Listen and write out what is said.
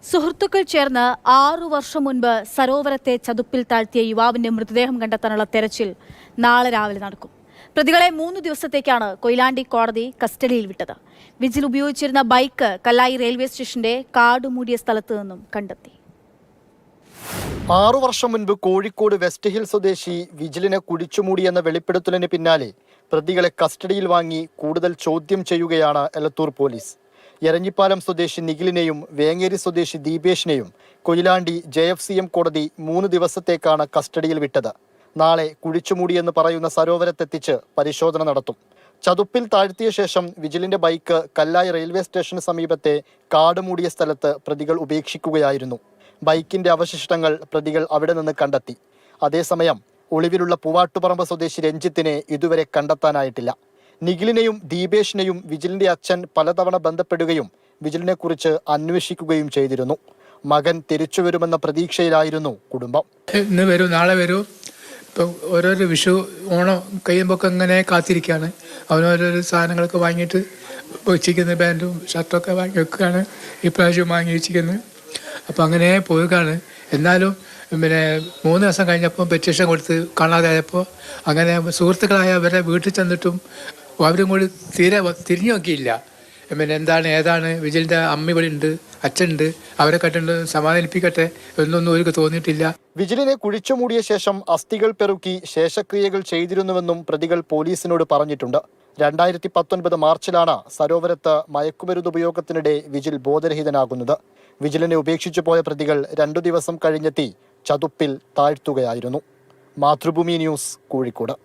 സുഹൃത്തുക്കൾ ചേർന്ന് 6 വർഷം മുൻപ് സരോവരത്തെ ചതുപ്പിൽ താഴ്ത്തിയ യുവാവിന്റെ മൃതദേഹം കണ്ടെത്താനുള്ള തെരച്ചിൽ നാളെ രാവിലെ നടക്കും. പ്രതികളെ 3 ദിവസത്തേക്കാണ് കൊയിലാണ്ടി കോടതി കസ്റ്റഡിയിൽ വിട്ടത്. വിജിൽ ഉപയോഗിച്ചിരുന്ന ബൈക്ക് കല്ലായി റെയിൽവേ സ്റ്റേഷന്റെ കാടുമൂടിയ സ്ഥലത്തു നിന്നും കണ്ടെത്തി. 6 വർഷം മുൻപ് കോഴിക്കോട് വെസ്റ്റ് ഹിൽ സ്വദേശി വിജിലിനെ കുഴിച്ചുമൂടിയെന്ന വെളിപ്പെടുത്തലിന് പിന്നാലെ പ്രതികളെ കസ്റ്റഡിയിൽ വാങ്ങി കൂടുതൽ ചോദ്യം ചെയ്യുകയാണ് എലത്തൂർ പോലീസ്. എരഞ്ഞിപ്പാലം സ്വദേശി നിഖിലിനെയും വേങ്ങേരി സ്വദേശി ദീപേഷിനെയും കൊയിലാണ്ടി JFCM കോടതി 3 ദിവസത്തേക്കാണ് കസ്റ്റഡിയിൽ വിട്ടത്. നാളെ കുഴിച്ചുമൂടിയെന്ന് പറയുന്ന സരോവരത്തെത്തിച്ച് പരിശോധന നടത്തും. ചതുപ്പിൽ താഴ്ത്തിയ ശേഷം വിജിലിന്റെ ബൈക്ക് കല്ലായി റെയിൽവേ സ്റ്റേഷന് സമീപത്തെ കാടുമൂടിയ സ്ഥലത്ത് പ്രതികൾ ഉപേക്ഷിക്കുകയായിരുന്നു. ബൈക്കിന്റെ അവശിഷ്ടങ്ങൾ പ്രതികൾ അവിടെ നിന്ന് കണ്ടെത്തി. അതേസമയം ഒളിവിലുള്ള പൂവാട്ടുപറമ്പ് സ്വദേശി രഞ്ജിത്തിനെ ഇതുവരെ കണ്ടെത്താനായിട്ടില്ല. നിഖിലിനെയും ദീപേഷിനെയും വിജിലിന്റെ അച്ഛൻ പലതവണ ബന്ധപ്പെടുകയും വിജിലിനെ കുറിച്ച് അന്വേഷിക്കുകയും ചെയ്തിരുന്നു. മകൻ തിരിച്ചു വരുമെന്ന പ്രതീക്ഷയിലായിരുന്നു കുടുംബം. ഇന്ന് വരൂ, നാളെ വരൂ. ഇപ്പം ഓരോരോ വിഷു ഓണം കഴിയുമ്പോൾ ഇങ്ങനെ കാത്തിരിക്കുകയാണ്. അവനോരോരോ സാധനങ്ങളൊക്കെ വാങ്ങിയിട്ട് വെച്ചിരിക്കുന്നത്, പാൻറ്റും ഷർട്ടൊക്കെ വാങ്ങി വെക്കുകയാണ്. ഇപ്രാവശ്യം വാങ്ങി വെച്ചിരിക്കുന്നത്. അപ്പം അങ്ങനെ പോവുകയാണ്. എന്നാലും 3 ദിവസം കഴിഞ്ഞപ്പോൾ പെറ്റീഷൻ കൊടുത്ത് കാണാതായപ്പോൾ അങ്ങനെ സുഹൃത്തുക്കളായ അവരെ വീട്ടിൽ ചെന്നിട്ടും അവരും കൂടി തിരിഞ്ഞു നോക്കിയില്ല. എന്താണ് ഏതാണ്, വിജിലിൻ്റെ അമ്മ ഇവിടെ ഉണ്ട്, അച്ഛനുണ്ട്, അവരെ കണ്ടുണ്ട് സമാധാനിപ്പിക്കട്ടെ എന്നൊന്നും അവർക്ക് തോന്നിയിട്ടില്ല. വിജിലിനെ കുഴിച്ചുമൂടിയ ശേഷം അസ്ഥികൾ പെറുക്കി ശേഷക്രിയകൾ ചെയ്തിരുന്നുവെന്നും പ്രതികൾ പോലീസിനോട് പറഞ്ഞിട്ടുണ്ട്. 2019 മാർച്ചിലാണ് സരോവരത്ത് മയക്കുമരുന്ന് ഉപയോഗത്തിനിടെ വിജിൽ ബോധരഹിതനാകുന്നത്. വിജിലിനെ ഉപേക്ഷിച്ചു പോയ പ്രതികൾ 2 ദിവസം കഴിഞ്ഞെത്തി ചതുപ്പിൽ താഴ്ത്തുകയായിരുന്നു. മാതൃഭൂമി ന്യൂസ്, കോഴിക്കോട്.